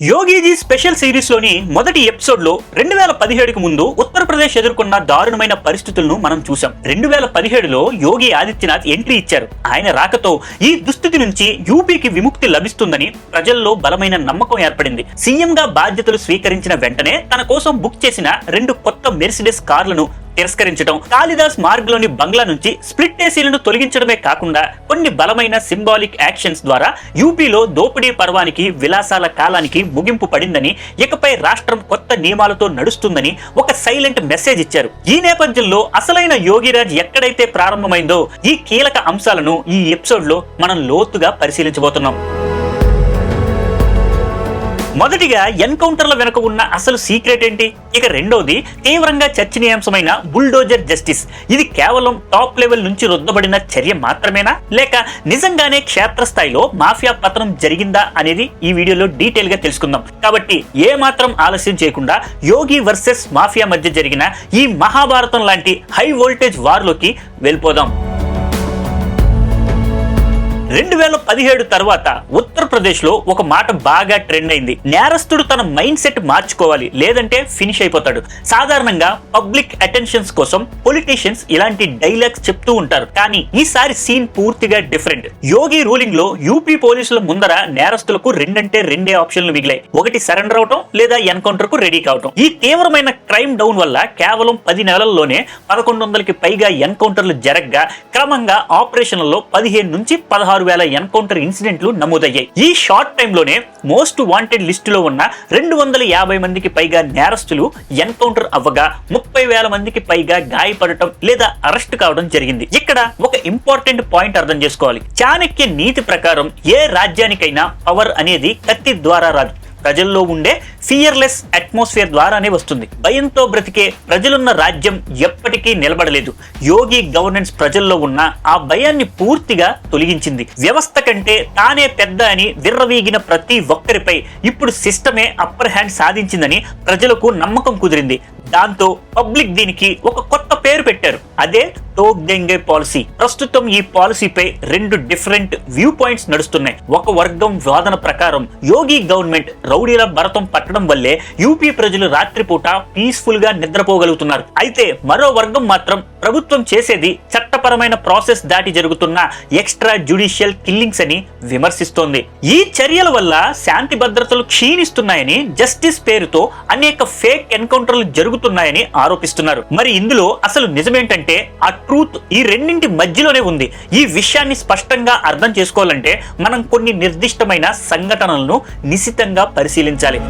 Yogiji special series లోని మొదటి episode లో 2017కు ముందు ఉత్తరప్రదేశ్ ఎదుర్కొన్న దారుణమైన పరిస్థితులను మనం చూసాం. 2017లో యోగి ఆదిత్యనాథ్ ఎంట్రీ ఇచ్చారు. ఆయన రాకతో ఈ దుస్థితి నుంచి యూపీకి విముక్తి లభిస్తుందని ప్రజల్లో బలమైన నమ్మకం ఏర్పడింది. సీఎం గా బాధ్యతలు స్వీకరించిన వెంటనే తన కోసం బుక్ చేసిన 2 కొత్త మెర్సిడెస్ కార్లను తిరస్కరించడం, కాళిదాస్ మార్గ్ లోని బంగ్లా నుంచి స్ప్లిట్ ఏసీలను తొలగించడమే కాకుండా కొన్ని బలమైన సింబాలిక్ యాక్షన్స్ ద్వారా యూపీలో దోపిడీ పర్వానికి విలాసాల కాలానికి ముగింపు పడిందని, ఇకపై రాష్ట్రం కొత్త నియమాలతో నడుస్తుందని ఒక సైలెంట్ మెసేజ్ ఇచ్చారు. ఈ నేపథ్యంలో అసలైన యోగిరాజ్ ఎక్కడైతే ప్రారంభమైందో ఈ కీలక అంశాలను ఈ ఎపిసోడ్ లో మనం లోతుగా పరిశీలించబోతున్నాం. మొదటిగా ఎన్కౌంటర్ల వెనుక ఉన్న అసలు సీక్రెట్ ఏంటి? ఇక రెండోది తీవ్రంగా చర్చనీయాంశమైన బుల్డోజర్ జస్టిస్. ఇది కేవలం టాప్ లెవెల్ నుంచి రుద్దబడిన చర్య మాత్రమేనా, లేక నిజంగానే క్షేత్రస్థాయిలో మాఫియా పతనం జరిగిందా అనేది ఈ వీడియోలో డీటెయిల్ గా తెలుసుకుందాం. కాబట్టి ఏ మాత్రం ఆలస్యం చేయకుండా యోగి వర్సెస్ మాఫియా మధ్య జరిగిన ఈ మహాభారతం లాంటి హై వోల్టేజ్ వార్లోకి వెళ్ళిపోదాం. 2017 తర్వాత ఉత్తరప్రదేశ్ లో ఒక మాట బాగా ట్రెండ్ అయింది. నేరస్తుడు తన మైండ్ సెట్ మార్చుకోవాలి, లేదంటే ఫినిష్ అయిపోతాడు. సాధారణంగా పబ్లిక్ అటెన్షన్స్ కోసం పొలిటీషియన్స్ ఇలాంటి డైలాగ్స్ చెప్తూ ఉంటారు. కానీ ఈసారి సీన్ పూర్తిగా డిఫరెంట్. యోగి రూలింగ్ లో యూపీ పోలీసుల ముందర నేరస్తులకు రెండే ఆప్షన్లు మిగిలాయి. ఒకటి సరెండర్ అవటం, లేదా ఎన్కౌంటర్ కు రెడీ కావటం. ఈ తీవ్రమైన క్రైమ్ డౌన్ వల్ల కేవలం 10 నెలల్లోనే 1100కి పైగా ఎన్కౌంటర్లు జరగ్గా క్రమంగా ఆపరేషన్లలో 15 నుంచి 16,000 ఎన్కౌంటర్ ఇన్సిడెంట్లు నమోదయ్యాయి. ఈ షార్ట్ టైమ్ లోనే మోస్ట్ వాంటెడ్ లిస్టులో ఉన్న 250 మందికి పైగా నేరస్తులు ఎన్కౌంటర్ అవ్వగా 30,000 మందికి పైగా గాయపడటం లేదా అరెస్ట్ కావడం జరిగింది. ఇక్కడ ఒక ఇంపార్టెంట్ పాయింట్ అర్థం చేసుకోవాలి. చాణక్య నీతి ప్రకారం ఏ రాజ్యానికైనా పవర్ అనేది కత్తి ద్వారా రాదు, ప్రజల్లో ఉండే ఫియర్లెస్ అట్మాస్ఫియర్ ద్వారానే వస్తుంది. భయంతో బ్రతికే ప్రజలున్న రాజ్యం ఎప్పటికీ నిలబడలేదు. యోగి గవర్నెన్స్ ప్రజల్లో ఉన్న ఆ భయాన్ని పూర్తిగా తొలగించింది. వ్యవస్థ కంటే తానే పెద్ద అని విర్రవీగిన ప్రతి ఒక్కరిపై ఇప్పుడు సిస్టమే అప్పర్ హ్యాండ్ సాధించిందని ప్రజలకు నమ్మకం కుదిరింది. దాంతో పబ్లిక్ దీనికి ఒక కొత్త పేరు పెట్టారు. అదే టోక్ దెంగే పాలసీ. ప్రస్తుతం ఈ పాలసీపై 2 డిఫరెంట్ వ్యూ పాయింట్స్ నడుస్తున్నాయి. ఒక వర్గం వాదన ప్రకారం యోగి గవర్నమెంట్ రౌడీల భరతం పట్టడం వల్లే యూపీ ప్రజలు రాత్రిపూట పీస్ఫుల్ గా నిద్రపోగలుగుతున్నారు. అయితే మరో వర్గం మాత్రం ప్రభుత్వం చేసేది చట్టపరమైన ప్రాసెస్ దాటి జరుగుతున్న ఎక్స్ట్రా జ్యుడిషియల్ కిల్లింగ్స్ అని విమర్శిస్తోంది. ఈ చర్యల వల్ల శాంతి భద్రతలు క్షీణిస్తున్నాయని, జస్టిస్ పేరుతో అనేక ఫేక్ ఎన్కౌంటర్లు జరుగుతున్నాయని ఆరోపిస్తున్నారు. మరి ఇందులో అసలు నిజమేంటంటే ఆ ట్రూత్ ఈ రెండింటి మధ్యలోనే ఉంది. ఈ విషయాన్ని స్పష్టంగా అర్థం చేసుకోవాలంటే మనం కొన్ని నిర్దిష్టమైన సంఘటనలను నిశితంగా పరిశీలించాలి.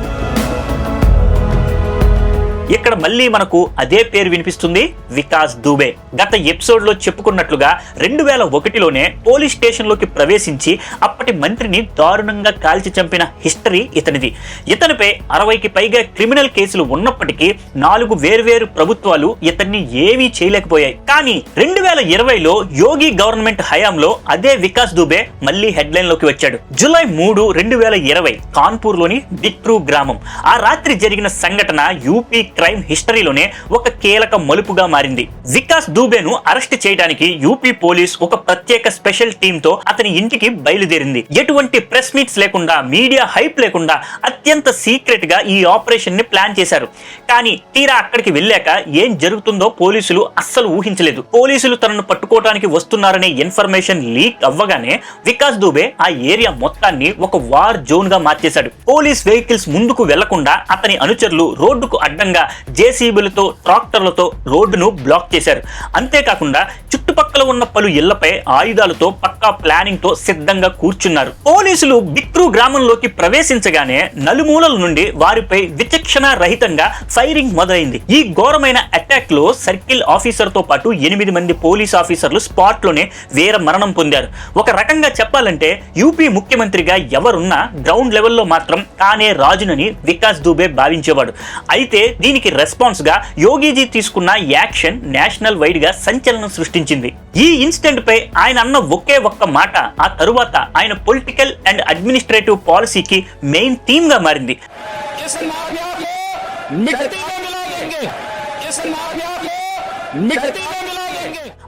ఇక్కడ మళ్ళీ మనకు అదే పేరు వినిపిస్తుంది, వికాస్ దూబే. గత ఎపిసోడ్ లో చెప్పుకున్నట్లుగా 2001లోనే పోలీస్ స్టేషన్ లోకి ప్రవేశించి అప్పటి మంత్రిని దారుణంగా కాల్చి చంపిన హిస్టరీ ఇతనిది. ఇతనిపై 60కి పైగా క్రిమినల్ కేసులు ఉన్నప్పటికీ 4 వేర్వేరు ప్రభుత్వాలు ఇతన్ని ఏమీ చేయలేకపోయాయి. కానీ 2020లో యోగి గవర్నమెంట్ హయాంలో అదే వికాస్ దూబే మళ్ళీ హెడ్లైన్ లోకి వచ్చాడు. జూలై 3, 2020 కాన్పూర్ లోని బిట్రూ గ్రామం. ఆ రాత్రి జరిగిన సంఘటన యూపీ క్రైమ్ హిస్టరీలోనే ఒక కీలక మలుపుగా మారింది. వికాస్ దూబేను అరెస్ట్ చేయడానికి యూపీ పోలీస్ ఒక ప్రత్యేక స్పెషల్ టీమ్ తో అతని ఇంటికి బయలుదేరింది. ఎటువంటి ప్రెస్ మీట్స్ లేకుండా, మీడియా హైప్ లేకుండా అత్యంత సీక్రెట్ గా ఈ ఆపరేషన్ ని ప్లాన్ చేశారు. కానీ తీరా అక్కడికి వెళ్ళాక ఏం జరుగుతుందో పోలీసులు అస్సలు ఊహించలేదు. పోలీసులు తనను పట్టుకోవడానికి వస్తున్నారనే ఇన్ఫర్మేషన్ లీక్ అవ్వగానే వికాస్ దూబే ఆ ఏరియా మొత్తాన్ని ఒక వార్ జోన్ గా మార్చేశాడు. పోలీస్ వెహికల్స్ ముందుకు వెళ్లకుండా అతని అనుచరులు రోడ్డుకు అడ్డంగా జేసీబీలతో, ట్రాక్టర్లతో రోడ్డును బ్లాక్ చేశారు. అంతేకాకుండా చుట్టుపక్కల ఉన్న పలు ఇళ్లపై ఆయుధాలతో పక్కా ప్లానింగ్ తో సిద్ధంగా కూర్చున్నారు. పోలీసులు బిట్రూ గ్రామంలోకి ప్రవేశించగానే నలుమూలల నుండి వారిపై విచక్షణ రహితంగా ఫైరింగ్ మొదలైంది. ఈ ఘోరమైన అటాక్ లో సర్కిల్ ఆఫీసర్ తో పాటు 8 మంది పోలీస్ ఆఫీసర్లు స్పాట్ లోనే వీర మరణం పొందారు. ఒక రకంగా చెప్పాలంటే యూపీ ముఖ్యమంత్రిగా ఎవరున్నా గ్రౌండ్ లెవెల్లో మాత్రం తానే రాజునని వికాస్ దూబే భావించేవాడు. అయితే దీనికి రెస్పాన్స్ గా యోగిజీ తీసుకున్న యాక్షన్ నేషనల్ వైడ్ గా సంచలనం సృష్టించింది. ఈ ఇన్సిడెంట్ పై ఆయన అన్న ఒకే ఒక్క మాట ఆ తరువాత ఆయన పొలిటికల్ అండ్ అడ్మినిస్ట్రేటివ్ పాలసీకి మెయిన్ థీమ్ గా మారింది.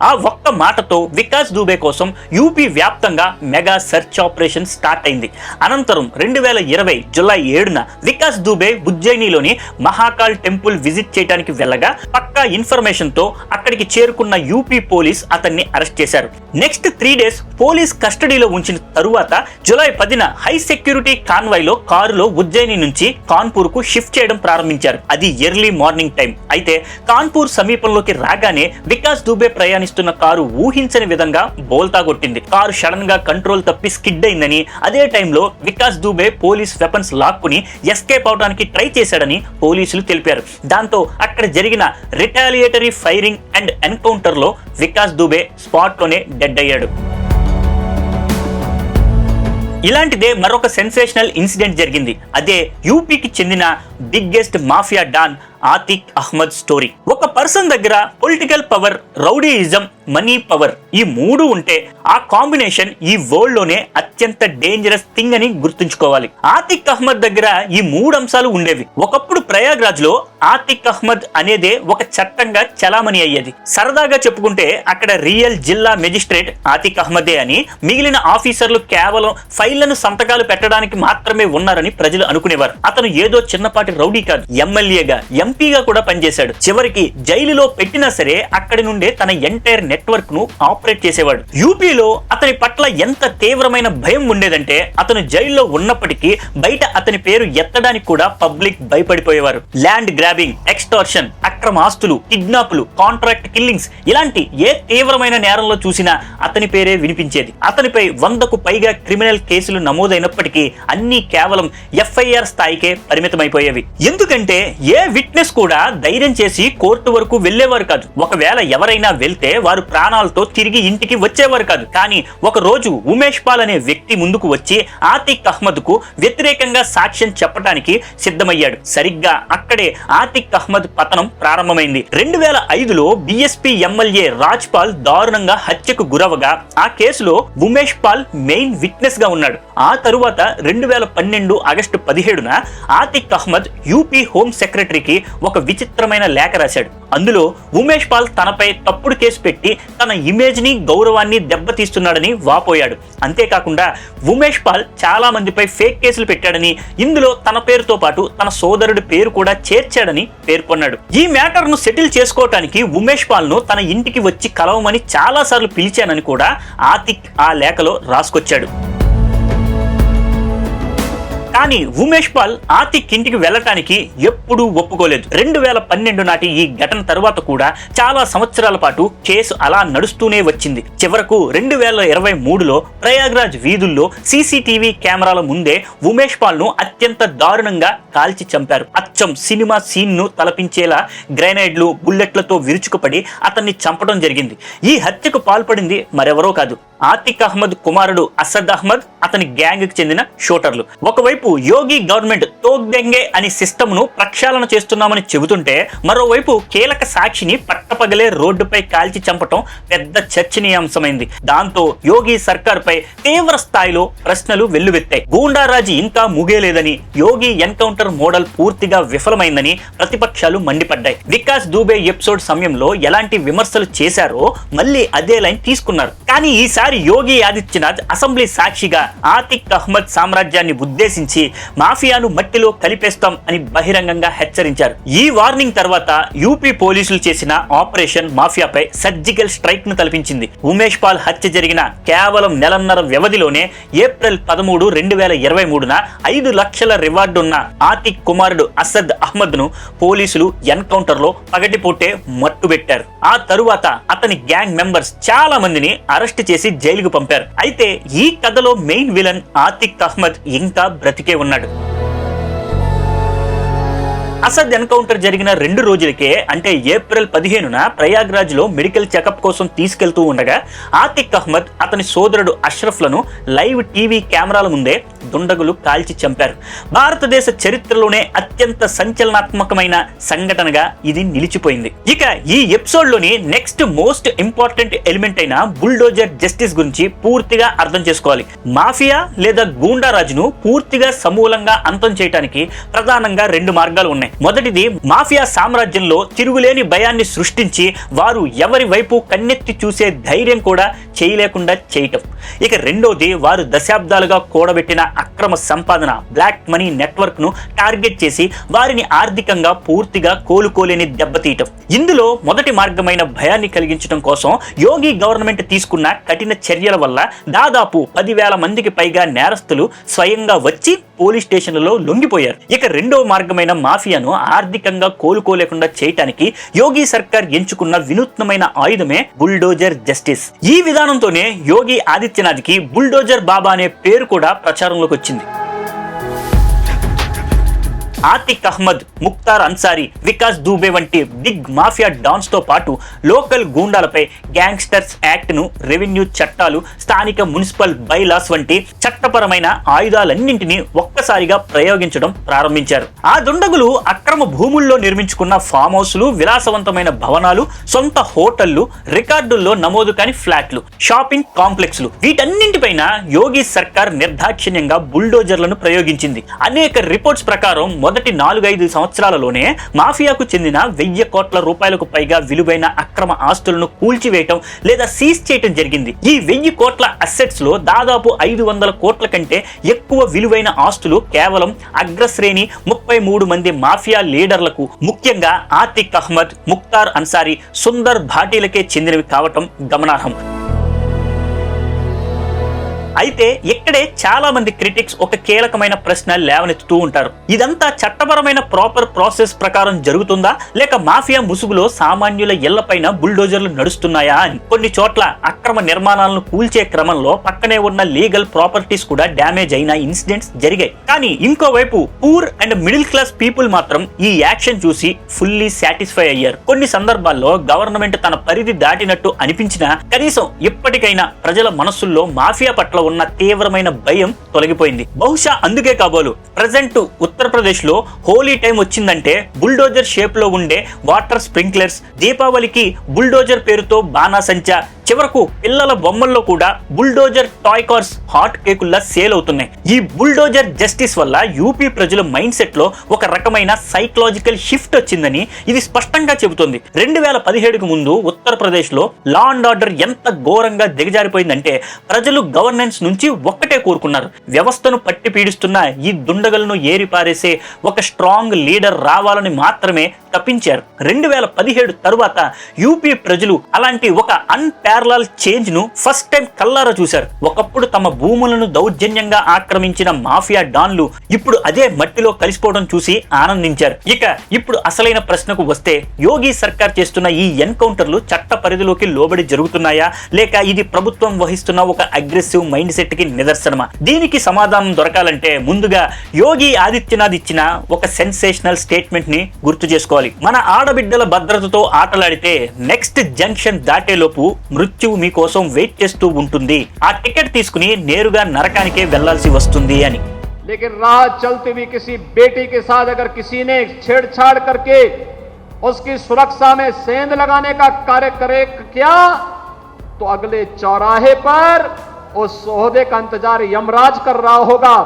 ఆ ఒక్క మాటతో వికాస్ దుబే కోసం యూపీ వ్యాప్తంగా మెగా సెర్చ్ ఆపరేషన్ స్టార్ట్ అయింది. అనంతరం 2020 జూలై 7న వికాస్ దుబే ఉజ్జయినిలోని మహాకాల్ టెంపుల్ విజిట్ చేయడానికి వెళ్ళగా పక్కా ఇన్ఫర్మేషన్ తో అక్కడికి చేరుకున్న యూపీ పోలీస్ అతన్ని అరెస్ట్ చేశారు. నెక్స్ట్ 3 డేస్ పోలీస్ కస్టడీలో ఉంచిన తరువాత జూలై 10న హై సెక్యూరిటీ కాన్వాయ్ లో కారులో ఉజ్జయిని నుంచి కాన్పూర్ కు షిఫ్ట్ చేయడం ప్రారంభించారు. అది ఎర్లీ మార్నింగ్ టైం. అయితే కాన్పూర్ సమీపంలోకి రాగానే వికాస్ దుబే ప్రయాణిస్తున్న కారు ఊహించని విధంగా బోల్తా కొట్టింది. కారు సడన్ గా కంట్రోల్ తప్పి స్కిడ్ అయిందని, అదే టైంలో వికాస్ దుబే పోలీస్ వెపన్స్ లాక్కుని ఎస్కేప్ అవడానికి ట్రై చేశాడని పోలీసులు తెలిపారు. దాంతో అక్కడ జరిగిన రిటాలియేటరీ ఫైరింగ్ అండ్ ఎన్కౌంటర్ లో వికాస్ దుబే స్పాట్ లోనే డెడ్ అయ్యాడు. ఇలాంటిదే మరొక సెన్సేషనల్ ఇన్సిడెంట్ జరిగింది. అదే యూపీకి చెందిన biggest mafia don Atiq Ahmed story. ఒక పర్సన్ దగ్గర political power, rowdyism, money power ఈ 3 ఉంటే ఆ కాంబినేషన్ ఈ వరల్డ్ లోనే అత్యంత డేంజరస్ థింగ్ అని గుర్తుంచుకోవాలి. ఆతిక్ అహ్మద్ దగ్గర ఈ 3 అంశాలు ఉండేవి. ఒకప్పుడు ప్రయాగ్రాజ్ లో ఆతిక్ అహ్మద్ అనేదే ఒక చట్టంగా చలామణి అయ్యేది. సరదాగా చెప్పుకుంటే అక్కడ రియల్ జిల్లా మెజిస్ట్రేట్ ఆతిక్ అహ్మదే అని, మిగిలిన ఆఫీసర్లు కేవలం ఫైళ్లను సంతకాలు పెట్టడానికి మాత్రమే ఉన్నారని ప్రజలు అనుకునేవారు. అతను ఏదో చిన్నపాటి రౌడీ కాదు, ఎమ్మెల్యేగా, ఎంపీగా కూడా పనిచేశాడు. చివరికి జైలులో పెట్టినా సరే అక్కడి నుండే తన ఎంటైర్ నెట్వర్క్ ను ఆపరేట్ చేసేవాడు. యూపీలో అతని పట్ల ఎంత తీవ్రమైన భయం ఉండేదంటే అతను జైల్లో ఉన్నప్పటికీ బయట అతని పేరు ఎత్తడానికి కూడా పబ్లిక్ భయపడిపోయేవారు. ల్యాండ్ గ్రాబింగ్, ఎక్స్టార్షన్, అక్రమ ఆస్తులు, కిడ్నాపులు, కాంట్రాక్ట్ కిల్లింగ్స్ ఇలాంటి ఏ తీవ్రమైన నేరంలో చూసినా అతని పేరే వినిపించేది. అతనిపై 100కు పైగా క్రిమినల్ కేసులు నమోదైనప్పటికీ అన్ని కేవలం ఎఫ్ఐఆర్ స్థాయికే పరిమితమైపోయేవి. ఎందుకంటే ఏ విట్నెస్ కూడా ధైర్యం చేసి కోర్టు వరకు వెళ్లేవారు కాదు. ఒకవేళ ఎవరైనా వెళ్తే వారు ప్రాణాలతో తిరిగి ఇంటికి వచ్చేవారు కాదు. కానీ ఒక రోజు ఉమేష్ పాల్ అనే వ్యక్తి ముందుకు వచ్చి ఆతిక్ అహ్మద్ కు వ్యతిరేకంగా సాక్ష్యం చెప్పడానికి సిద్ధమయ్యాడు. సరిగ్గా అక్కడే ఆతిక్ అహ్మద్ పతనం ప్రారంభమైంది. 2005లో బీఎస్పీ ఎమ్మెల్యే రాజ్ పాల్ దారుణంగా హత్యకు గురవగా ఆ కేసులో ఉమేష్ పాల్ మెయిన్ విట్నెస్ గా ఉన్నాడు. ఆ తరువాత 2012 August 17న Atiq Ahmed UP home సెక్రటరీకి ఒక విచిత్రమైన లేఖ రాశాడు. అందులో ఉమేష్ పాల్ తనపై తప్పుడు కేసు పెట్టి తన ఇమేజ్ ని, గౌరవాన్ని దెబ్బతీస్తున్నాడని వాపోయాడు. అంతేకాకుండా ఉమేష్ పాల్ చాలా మందిపై ఫేక్ కేసులు పెట్టాడని, ఇందులో తన పేరుతో పాటు తన సోదరుడి పేరు కూడా చేర్చాడని పేర్కొన్నాడు. ఈ మ్యాటర్ ను సెటిల్ చేసుకోవటానికి ఉమేష్ పాల్ ను తన ఇంటికి వచ్చి కలవమని చాలా సార్లు పిలిచానని కూడా ఆతిక్ ఆ లేఖలో రాసుకొచ్చాడు. కానీ ఉమేష్ పాల్ ఆతిక్ ఇంటికి వెళ్ళటానికి ఎప్పుడూ ఒప్పుకోలేదు. 2012 నాటి ఈ ఘటన తరువాత కూడా చాలా సంవత్సరాల పాటు కేసు అలా నడుస్తూనే వచ్చింది. చివరకు 2023లో ప్రయాగ్రాజ్ వీధుల్లో సీసీటీవీ కెమెరాల ముందే ఉమేష్ పాల్ ను అత్యంత దారుణంగా కాల్చి చంపారు. అచ్చం సినిమా సీన్ ను తలపించేలా గ్రెనేడ్లు, బుల్లెట్లతో విరుచుకుపడి అతన్ని చంపడం జరిగింది. ఈ హత్యకు పాల్పడింది మరెవరో కాదు, ఆతిక్ అహ్మద్ కుమారుడు అసద్ అహ్మద్, అతని గ్యాంగ్ కి చెందిన షూటర్లు. ఒకవైపు యోగి గవర్నమెంట్ తోగ్దెంగే అని సిస్టమ్ ను ప్రక్షాళన చేస్తున్నామని చెబుతుంటే, మరోవైపు కీలక సాక్షిని పట్టపగలే రోడ్డుపై కాల్చి చంపటం పెద్ద చర్చనీయాంశమైంది. దాంతో యోగి సర్కార్ పై తీవ్ర స్థాయిలో ప్రశ్నలు వెల్లువెత్తాయి. గూండారాజు ఇంకా ముగేలేదని, యోగి ఎన్కౌంటర్ మోడల్ పూర్తిగా విఫలమైందని ప్రతిపక్షాలు మండిపడ్డాయి. వికాస్ దుబే ఎపిసోడ్ సమయంలో ఎలాంటి విమర్శలు చేశారో మళ్ళీ అదే లైన్ తీసుకున్నారు. కానీ ఈసారి యోగి ఆదిత్యనాథ్ అసెంబ్లీ సాక్షిగా ఆతిక్ అహ్మద్ సామ్రాజ్యాన్ని ఉద్దేశించి మాఫియాను మట్టిలో కలిపేస్తాం అని బహిరంగంగా హెచ్చరించారు. ఈ వార్నింగ్ తర్వాత యూపీ పోలీసులు చేసిన ఆపరేషన్ మాఫియాపై సర్జికల్ స్ట్రైక్ ను తలపించింది. ఉమేష్ పాల్ హత్య జరిగిన కేవలం నెలన్నర వ్యవధిలోనే ఏప్రిల్ 13, 2023న 5 లక్షల రివార్డు ఉన్న ఆతిక్ కుమారుడు అసద్ అహ్మద్ ను పోలీసులు ఎన్కౌంటర్ లో పగటిపూటే మట్టుబెట్టారు. ఆ తరువాత అతని గ్యాంగ్ మెంబర్స్ చాలా మందిని అరెస్ట్ చేసి జైలుకు పంపారు. అయితే ఈ కథలో మెయిన్ విలన్ ఆతిక్ అహ్మద్ ఇంకా బ్రతికే ఉన్నాడు. అసద్ ఎన్కౌంటర్ జరిగిన 2 రోజులకే అంటే ఏప్రిల్ 15న ప్రయాగ్రాజ్ లో మెడికల్ చెకప్ కోసం తీసుకెళ్తూ ఉండగా ఆతిక్ అహ్మద్ అతని సోదరుడు అష్రఫ్ లను లైవ్ టీవీ కెమెరాల ముందే దుండగులు కాల్చి చంపారు. భారతదేశ చరిత్రలోనే అత్యంత సంచలనాత్మకమైన సంఘటనగా ఇది నిలిచిపోయింది. ఇక ఈ ఎపిసోడ్ లోని నెక్స్ట్ మోస్ట్ ఇంపార్టెంట్ ఎలిమెంట్ అయిన బుల్డోజర్ జస్టిస్ గురించి పూర్తిగా అర్థం చేసుకోవాలి. మాఫియా లేదా గూండారాజును పూర్తిగా సమూలంగా అంతం చేయడానికి ప్రధానంగా 2 మార్గాలు ఉన్నాయి. మొదటిది, మాఫియా సామ్రాజ్యంలో తిరుగులేని భయాన్ని సృష్టించి వారు ఎవరి వైపు కన్నెత్తి చూసే ధైర్యం కూడా చేయలేకుండా చేయటం. ఇక రెండోది, వారు దశాబ్దాలుగా కూడబెట్టిన అక్రమ సంపాదన బ్లాక్ మనీ నెట్వర్క్ ను టార్గెట్ చేసి వారిని ఆర్థికంగా పూర్తిగా కోలుకోలేని దెబ్బతీయటం. ఇందులో మొదటి మార్గమైన భయాన్ని కలిగించడం కోసం యోగి గవర్నమెంట్ తీసుకున్న కఠిన చర్యల వల్ల దాదాపు 10,000 మందికి పైగా నేరస్తులు స్వయంగా వచ్చి పోలీస్ స్టేషన్లలో లొంగిపోయారు. ఇక రెండో మార్గమైన మాఫియాను ఆర్థికంగా కోలుకోలేకుండా చేయటానికి యోగి సర్కార్ ఎంచుకున్న వినూత్నమైన ఆయుధమే బుల్డోజర్ జస్టిస్. ఈ విధానంతోనే యోగి ఆదిత్యనాథ్కి బుల్డోజర్ బాబా అనే పేరు కూడా ప్రచారంలోకి వచ్చింది. ఆతిక్ అహ్మద్, ముక్తార్ అన్సారీ, వికాస్ దూబే వంటి బిగ్ మాఫియా డాన్స్ తో పాటు లోకల్ గూండాలపై గ్యాంగ్స్టర్స్ యాక్ట్ ను, రెవెన్యూ చట్టాలు, స్థానిక మున్సిపల్ బైలాస్ వంటి చట్టపరమైన ఆయుధాలన్నింటినీ ఒక్కసారిగా ప్రయోగించడం ప్రారంభించారు. ఆ దుండగులు అక్రమ భూముల్లో నిర్మించుకున్న ఫామ్ హౌస్లు, విలాసవంతమైన భవనాలు, సొంత హోటళ్లు, రికార్డుల్లో నమోదు కాని ఫ్లాట్లు, షాపింగ్ కాంప్లెక్స్లు, వీటన్నింటిపైన యోగి సర్కార్ నిర్దాక్షిణ్యంగా బుల్డోజర్లను ప్రయోగించింది. అనేక రిపోర్ట్స్ ప్రకారం మొదటి 4-5 సంవత్సరాలలోనే మాఫియాకు చెందిన 1,000 కోట్ల రూపాయలకు పైగా విలువైన అక్రమ ఆస్తులను కూల్చివేయటం లేదా సీజ్ చేయటం జరిగింది. ఈ 1,000 కోట్ల అసెట్స్ లో దాదాపు 500 కోట్ల కంటే ఎక్కువ విలువైన ఆస్తులు కేవలం అగ్రశ్రేణి 33 మంది మాఫియా లీడర్లకు, ముఖ్యంగా ఆతిక్ అహ్మద్, ముక్తార్ అన్సారీ, సుందర్ భాటీలకే చెందినవి కావటం గమనార్హం. అయితే ఇక్కడే చాలా మంది క్రిటిక్స్ ఒక కీలకమైన ప్రశ్న లేవనెత్తుతూ ఉంటారు. ఇదంతా చట్టపరమైన ప్రాపర్ ప్రాసెస్ ప్రకారం జరుగుతుందా, లేక మాఫియా ముసుగులో సామాన్యుల ఇళ్లపైన బుల్డోజర్లు నడుస్తున్నాయా అని. కొన్ని చోట్ల అక్రమ నిర్మాణాలను కూల్చే క్రమంలో పక్కనే ఉన్న లీగల్ ప్రాపర్టీస్ కూడా డ్యామేజ్ అయిన ఇన్సిడెంట్స్ జరిగాయి. కానీ ఇంకోవైపు poor and middle class people మాత్రం ఈ యాక్షన్ చూసి ఫుల్లీ సాటిస్ఫై అయ్యారు. కొన్ని సందర్భాల్లో గవర్నమెంట్ తన పరిధి దాటినట్టు అనిపించినా కనీసం ఇప్పటికైనా ప్రజల మనస్సుల్లో మాఫియా పట్ల ఉన్న తీవ్రమైన భయం తొలగిపోయింది. బహుశా అందుకే కాబోలు ప్రజెంట్ ఉత్తరప్రదేశ్ లో హోలీ టైం వచ్చిందంటే బుల్డోజర్ షేప్ లో ఉండే వాటర్ స్ప్రింక్లర్స్, దీపావళికి బుల్డోజర్ పేరుతో బాణాసంచా, చివరకు పిల్లల బొమ్మల్లో కూడా బుల్డోజర్ టాయ్ కార్స్ హాట్ కేకుల్లా సేల్ అవుతున్నాయి. ఈ బుల్డోజర్ జస్టిస్ వల్ల యూపీ ప్రజల మైండ్ సెట్ లో ఒక రకమైన సైకలాజికల్ షిఫ్ట్ వచ్చిందని ఇది స్పష్టంగా చెబుతోంది. 2017కు ముందు ఉత్తరప్రదేశ్ లో లా అండ్ ఆర్డర్ ఎంత ఘోరంగా దిగజారిపోయిందంటే ప్రజలు గవర్నెన్స్ నుంచి ఒక్కటే కోరుకున్నారు, వ్యవస్థను పట్టి పీడిస్తున్న ఈ దుండగలను ఏరిపారేసే ఒక స్ట్రాంగ్ లీడర్ రావాలని మాత్రమే తప్పించారు. 2017 తరువాత యూపీ ప్రజలు అలాంటి ఒక అన్పారలల్ చేంజ్ ను ఫస్ట్ టైం కల్లారా చూశారు. ఒకప్పుడు తమ భూములను దౌర్జన్యంగా ఆక్రమించిన మాఫియా డాన్లు ఇప్పుడు అదే మట్టిలో కలిసిపోవడం చూసి ఆనందించారు. ఇక ఇప్పుడు అసలైన ప్రశ్నకు వస్తే, యోగి సర్కార్ చేస్తున్న ఈ ఎన్కౌంటర్లు చట్ట పరిధిలోకి లోబడి జరుగుతున్నాయా, లేక ఇది ప్రభుత్వం వహిస్తున్న ఒక అగ్రెసివ్ మైండ్ సెట్ కి నిదర్శనమా? దీనికి సమాధానం దొరకాలంటే ముందుగా యోగి ఆదిత్యనాథ్ ఇచ్చిన ఒక సెన్సేషనల్ స్టేట్మెంట్ ని గుర్తు చేసుకోవాలి. మన ఆడబిడ్డల భద్రతతో ఆటలాడితే నెక్స్ట్ జంక్షన్ దాటేలోపు మృత్యువు మీకోసం వెయిట్ చేస్తూ ఉంటుంది, ఆ టికెట్ తీసుకుని నేరుగా నరకానికే వెళ్లాల్సి వస్తుంది అని. लेकिन राह चलती हुई किसी बेटी के साथ अगर किसी ने छेड़छाड़ करके उसकी सुरक्षा में सेंध लगाने का कार्य करे क्या, तो अगले चौराहे पर उस ओहदे का इंतजार यमराज कर रहा होगा.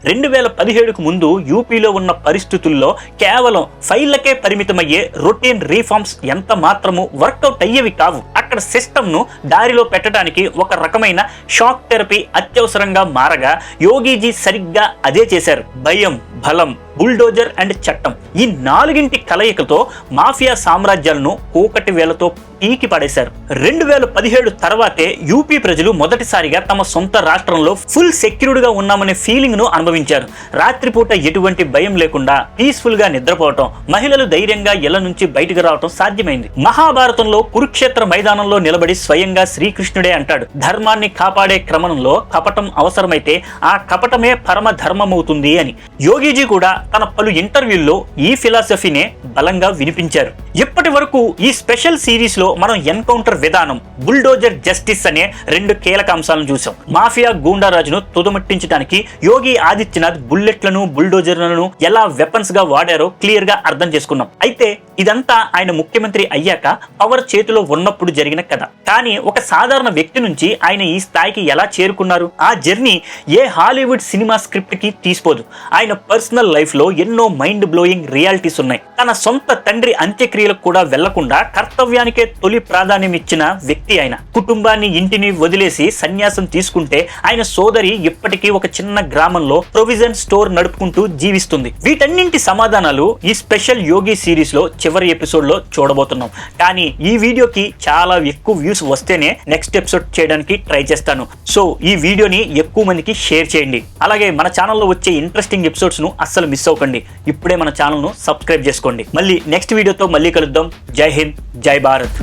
2017కు ముందు యూపీలో ఉన్న పరిస్థితుల్లో కేవలం ఫైళ్లకే పరిమితమయ్యే రొటీన్ రీఫార్మ్స్ ఎంత మాత్రము వర్కౌట్ అయ్యేవి కావు. అక్కడ సిస్టమ్ ను దారిలో పెట్టడానికి ఒక రకమైన షాక్ థెరపీ అత్యవసరంగా మారగా యోగీజీ సరిగ్గా అదే చేశారు. భయం, బలం, బుల్డోజర్ అండ్ చట్టం, ఈ 4గింటి కలయికతో మాఫియా సామ్రాజ్యాలను కూకటి వేలతో పీకి పడేశారు. 2017 తర్వాతే యూపీ ప్రజలు మొదటిసారిగా తమ సొంత రాష్ట్రంలో ఫుల్ సెక్యూర్డ్ గా ఉన్నామనే ఫీలింగ్ ను అనుభవించారు. రాత్రిపూట ఎటువంటి భయం లేకుండా పీస్ఫుల్ గా నిద్రపోవటం, మహిళలు ధైర్యంగా ఇళ్ల నుంచి బయటకు రావటం సాధ్యమైంది. మహాభారతంలో కురుక్షేత్ర మైదానంలో నిలబడి స్వయంగా శ్రీకృష్ణుడే అంటాడు, ధర్మాన్ని కాపాడే క్రమంలో కపటం అవసరమైతే ఆ కపటమే పరమ ధర్మమవుతుంది అని. యోగీజీ కూడా తన పలు ఇంటర్వ్యూల్లో ఈ ఫిలాసఫీనే బలంగా వినిపించారు. ఇప్పటి వరకు ఈ స్పెషల్ సిరీస్ లో లో మనం ఎన్కౌంటర్ విధానం, బుల్డోజర్ జస్టిస్ అనే రెండు కీలక అంశాలను చూసాం. మాఫియా గూండారాజును తుదముట్టించడానికి యోగి ఆదిత్యనాథ్ బుల్లెట్లను, బుల్డోజర్లను ఎలా వెపన్స్ గా వాడారో క్లియర్ గా అర్థం చేసుకున్నాం. అయితే ఇదంతా ఆయన ముఖ్యమంత్రి అయ్యాక పవర్ చేతిలో ఉన్నప్పుడు జరిగిన కథ. కానీ ఒక సాధారణ వ్యక్తి నుంచి ఆయన ఈ స్థాయికి ఎలా చేరుకున్నారు? ఆ జర్నీ ఏ హాలీవుడ్ సినిమా స్క్రిప్ట్ కి తీసిపోదు. ఆయన పర్సనల్ లైఫ్ లో ఎన్నో మైండ్ బ్లోయింగ్ రియాలిటీస్ ఉన్నాయి. తన సొంత తండ్రి అంత్యక్రియలకు కూడా వెళ్లకుండా కర్తవ్యానికే తొలి ప్రాధాన్యం ఇచ్చిన వ్యక్తి ఆయన. కుటుంబాన్ని, ఇంటిని వదిలేసి సన్యాసం తీసుకుంటే ఆయన సోదరి ఇప్పటికీ ఒక చిన్న గ్రామంలో ప్రొవిజన్ స్టోర్ నడుపుకుంటూ జీవిస్తుంది. వీటన్నింటి సమాధానాలు ఈ స్పెషల్ యోగి సిరీస్ లో చివరి ఎపిసోడ్ లో చూడబోతున్నాం. కానీ ఈ వీడియోకి చాలా ఎక్కువ వ్యూస్ వస్తేనే నెక్స్ట్ ఎపిసోడ్ చేయడానికి ట్రై చేస్తాను. సో ఈ వీడియోని ఎక్కువ మందికి షేర్ చేయండి. అలాగే మన ఛానల్లో వచ్చే ఇంట్రెస్టింగ్ ఎపిసోడ్స్ ను అస్సలు మిస్ అవ్వకండి. ఇప్పుడే మన ఛానల్ ను సబ్స్క్రైబ్ చేసుకోండి. మళ్ళీ నెక్స్ట్ వీడియోతో మళ్ళీ కలుద్దాం. జై హింద్, జై భారత్.